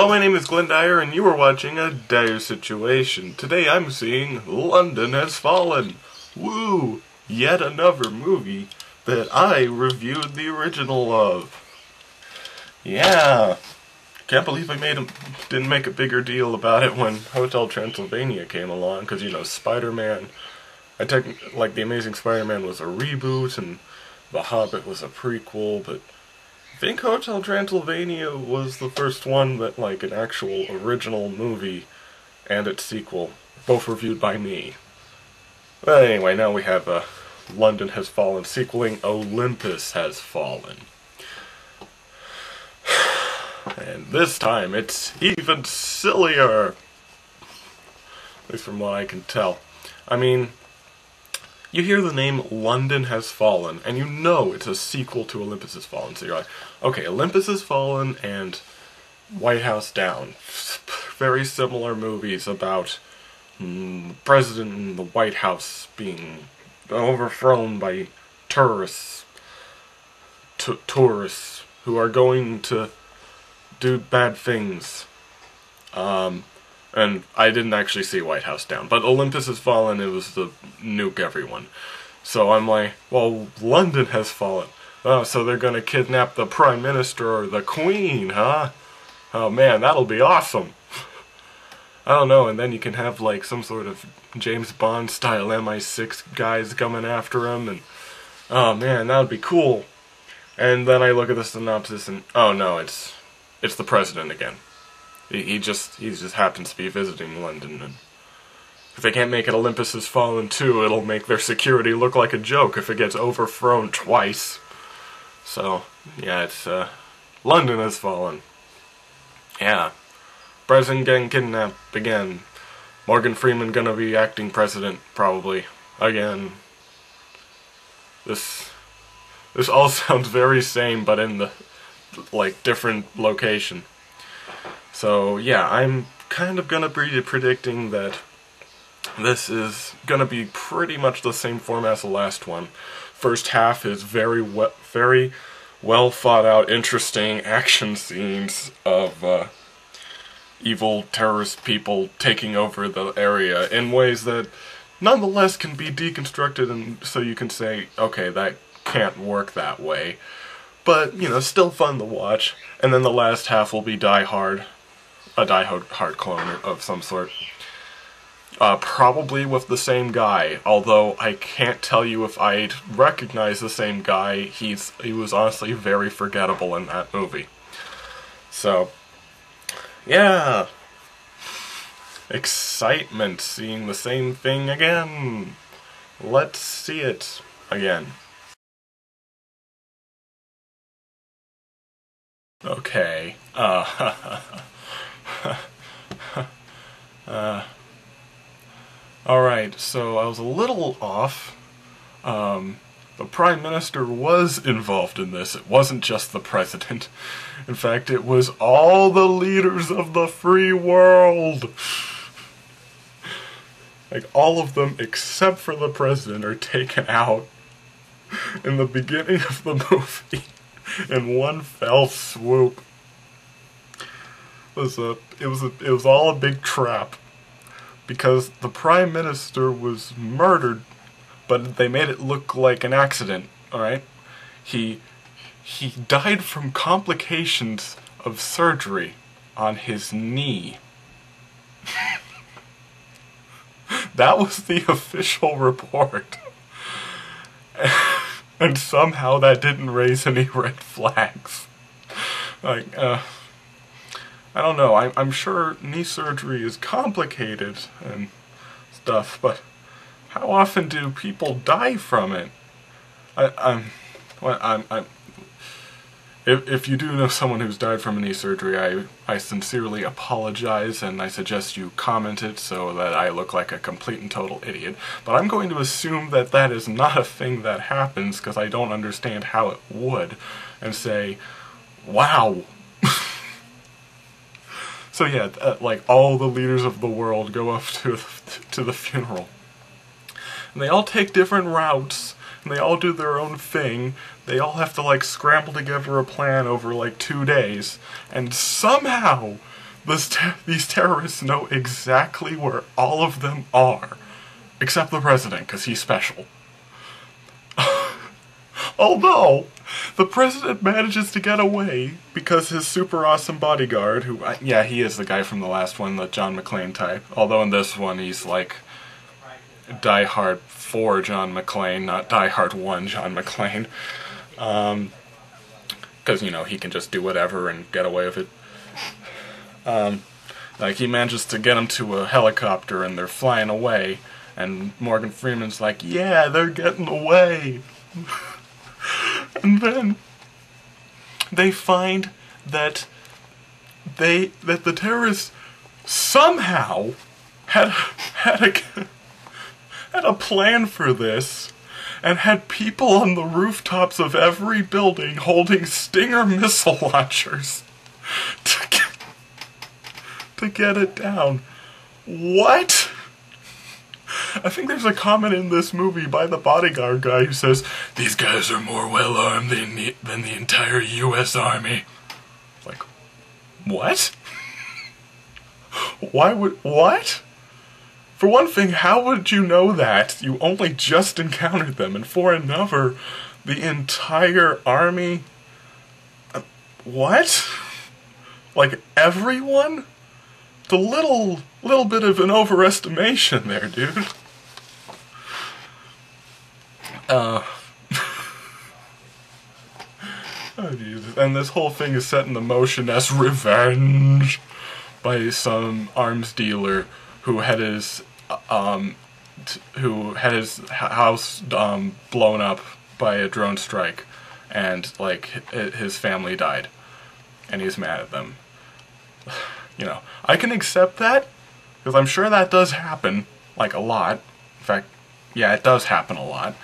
Hello, my name is Glenn Dyer, and you are watching a Dyer-Situation. Today I'm seeing London Has Fallen. Woo! Yet another movie that I reviewed the original of. Yeah. Can't believe I didn't make a bigger deal about it when Hotel Transylvania came along, because, you know, Spider-Man, like, The Amazing Spider-Man was a reboot, and The Hobbit was a prequel, but I think Hotel Transylvania was the first one that, like, an actual original movie and its sequel, both reviewed by me. But anyway, now we have London Has Fallen, sequeling Olympus Has Fallen. And this time it's even sillier, at least from what I can tell. I mean, you hear the name London Has Fallen, and you know it's a sequel to Olympus Has Fallen. So you're like, okay, Olympus Has Fallen and White House Down. Very similar movies about the president and the White House being overthrown by tourists who are going to do bad things. And I didn't actually see White House Down, but Olympus Has Fallen, it was the nuke everyone. So I'm like, well, London has fallen. Oh, so they're gonna kidnap the Prime Minister or the Queen, huh? Oh man, that'll be awesome. I don't know, and then you can have like some sort of James Bond style MI6 guys coming after him, and oh man, that would be cool. And then I look at the synopsis and, oh no, it's the president again. He just happens to be visiting London, and if they can't make it Olympus Has Fallen 2, it'll make their security look like a joke if it gets overthrown twice. So, yeah, it's, London Has Fallen. Yeah. President getting kidnapped again. Morgan Freeman gonna be acting president, probably. Again. This all sounds very same, but in the, like, different location. So, yeah, I'm kind of gonna be predicting that this is gonna be pretty much the same format as the last one. First half is very well thought out, interesting action scenes of evil terrorist people taking over the area in ways that nonetheless can be deconstructed, and so you can say, okay, that can't work that way. But, you know, still fun to watch. And then the last half will be Die Hard. A Die Hard clone of some sort. Probably with the same guy, although I can't tell you if I'd recognize the same guy. He was honestly very forgettable in that movie. So, yeah. Excitement, seeing the same thing again. Let's see it again. Okay, alright, so I was a little off. The Prime Minister was involved in this. It wasn't just the President. In fact, it was all the leaders of the free world. Like, all of them except for the President are taken out in the beginning of the movie in one fell swoop. It was all a big trap, because the Prime Minister was murdered, but they made it look like an accident, alright? He died from complications of surgery on his knee. That was the official report. And somehow that didn't raise any red flags. Like, I don't know, I'm sure knee surgery is complicated and stuff, but how often do people die from it? If you do know someone who's died from a knee surgery, I sincerely apologize, and I suggest you comment it so that I look like a complete and total idiot. But I'm going to assume that that is not a thing that happens, because I don't understand how it would, and say, wow. So yeah, like, all the leaders of the world go up to the funeral. And they all take different routes, and they all do their own thing. They all have to, like, scramble together a plan over, like, 2 days. And somehow, these terrorists know exactly where all of them are. Except the president, because he's special. Although, the president manages to get away because his super awesome bodyguard, who, yeah, he is the guy from the last one, the John McClane type. Although in this one, he's like Die Hard 4 John McClane, not Die Hard 1 John McClane. Because, you know, he can just do whatever and get away with it. Like, he manages to get him to a helicopter and they're flying away. And Morgan Freeman's like, yeah, they're getting away. And then they find that the terrorists somehow had a plan for this and had people on the rooftops of every building holding Stinger missile launchers to get it down. What? I think there's a comment in this movie by the bodyguard guy who says, "These guys are more well-armed than the entire U.S. Army." Like, what? What? For one thing, how would you know that? You only just encountered them, and for another, the entire army? What? Like, everyone? The little bit of an overestimation there, dude. Oh, Jesus. And this whole thing is set into motion as revenge by some arms dealer who had his house blown up by a drone strike, and like his family died, and he's mad at them. You know, I can accept that, because I'm sure that does happen, like, a lot. In fact, yeah, it does happen a lot.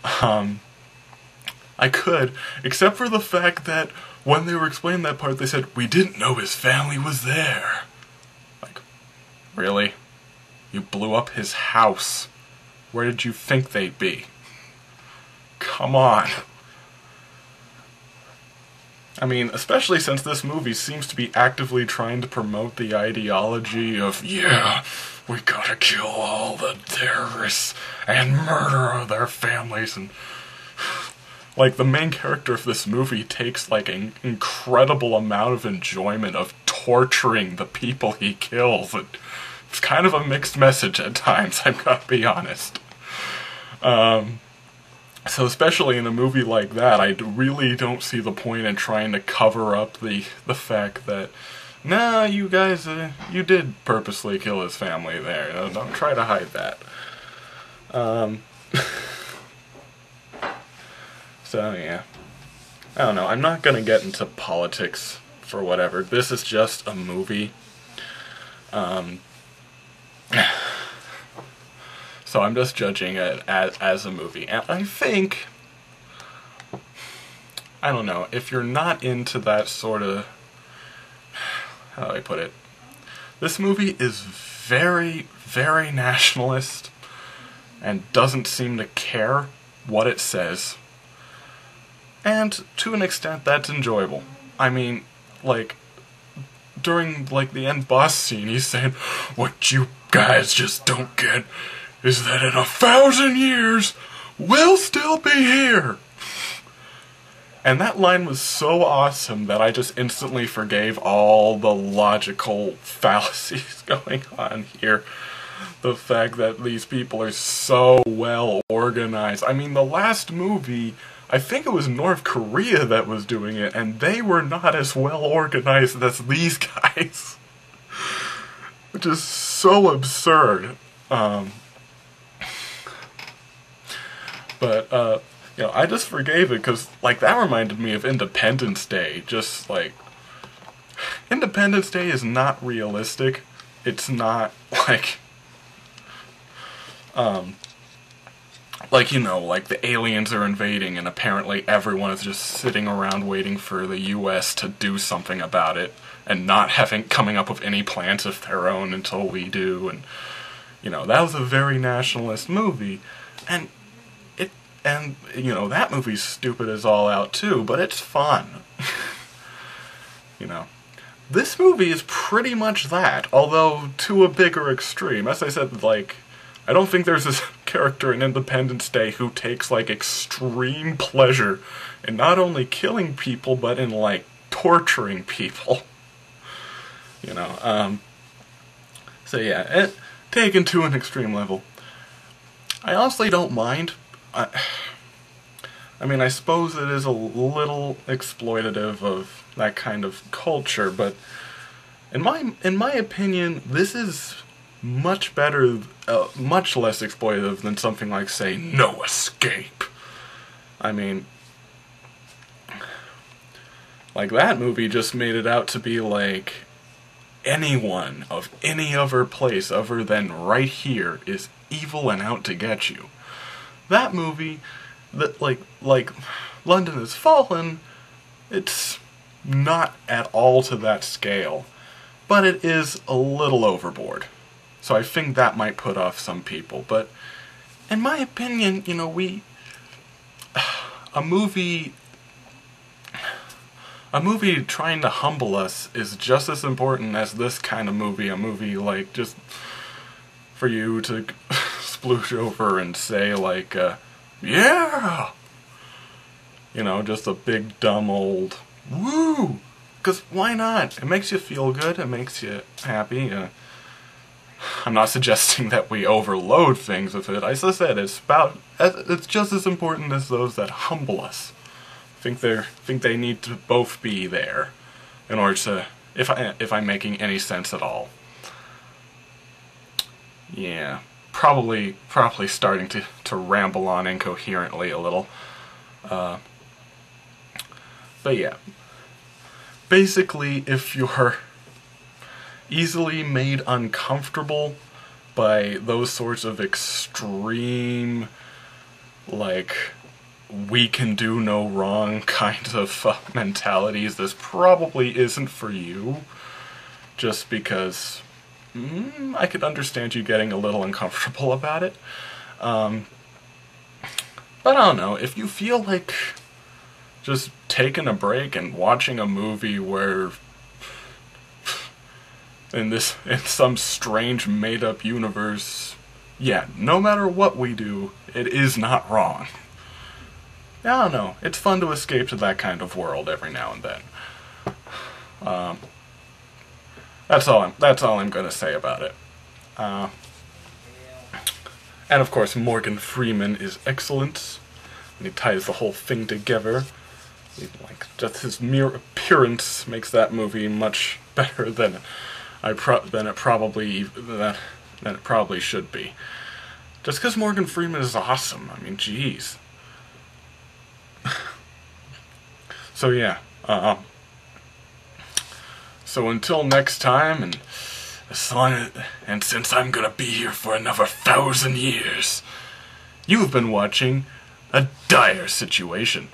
I could, except for the fact that when they were explaining that part, they said, "We didn't know his family was there." Like, really? You blew up his house. Where did you think they'd be? Come on. I mean, especially since this movie seems to be actively trying to promote the ideology of, yeah, we gotta kill all the terrorists and murder their families, and like, the main character of this movie takes like an incredible amount of enjoyment of torturing the people he kills. It's kind of a mixed message at times, I've got to be honest. So especially in a movie like that, I really don't see the point in trying to cover up the fact that, nah, you guys, you did purposely kill his family there. Don't try to hide that. So, yeah. I don't know, I'm not gonna get into politics for whatever. This is just a movie. So I'm just judging it as a movie. And I think, I don't know, if you're not into that sort of, how do I put it? This movie is very, very nationalist and doesn't seem to care what it says. And to an extent, that's enjoyable. I mean, like, during, like, the end boss scene, he's saying, "What you guys just don't get is that in 1,000 years, we'll still be here." And that line was so awesome that I just instantly forgave all the logical fallacies going on here. The fact that these people are so well organized. I mean, the last movie, I think it was North Korea that was doing it, and they were not as well organized as these guys. Which is so absurd. But, you know, I just forgave it because, like, that reminded me of Independence Day. Just, like, Independence Day is not realistic. It's not, like, you know, like, the aliens are invading and apparently everyone is just sitting around waiting for the U.S. to do something about it and not coming up with any plans of their own until we do. And, you know, that was a very nationalist movie. And, you know, that movie's stupid as all out too, but it's fun. You know. this movie is pretty much that, although to a bigger extreme. As I said, like, I don't think there's this character in Independence Day who takes, like, extreme pleasure in not only killing people, but in, like, torturing people. You know, so yeah, taken to an extreme level. I honestly don't mind. I mean, I suppose it is a little exploitative of that kind of culture, but in my opinion, this is much better, much less exploitative than something like, say, No Escape. I mean, like, that movie just made it out to be like, anyone of any other place other than right here is evil and out to get you. That movie, that like London Has Fallen, it's not at all to that scale, but it is a little overboard. So I think that might put off some people, but in my opinion, you know, a movie trying to humble us is just as important as this kind of movie. A movie, like, just for you to sploosh over and say, like, yeah! You know, just a big, dumb old woo! Because why not? It makes you feel good, it makes you happy. I'm not suggesting that we overload things with it. As I said, it's just as important as those that humble us. I think they need to both be there in order to, if I'm making any sense at all. Yeah, probably starting to ramble on incoherently a little. But yeah, basically, if you're easily made uncomfortable by those sorts of extreme, like, we can do no wrong kind of mentalities, this probably isn't for you. Just because I could understand you getting a little uncomfortable about it. But I don't know, if you feel like just taking a break and watching a movie where in some strange made-up universe, yeah, no matter what we do, it is not wrong. I don't know, it's fun to escape to that kind of world every now and then. That's all I'm gonna say about it. And of course, Morgan Freeman is excellent, and he ties the whole thing together. Like, just his mere appearance makes that movie much better than it probably should be. Just because Morgan Freeman is awesome. I mean, jeez. So yeah, so until next time, and since I'm gonna be here for another 1,000 years, you've been watching A Dire Situation.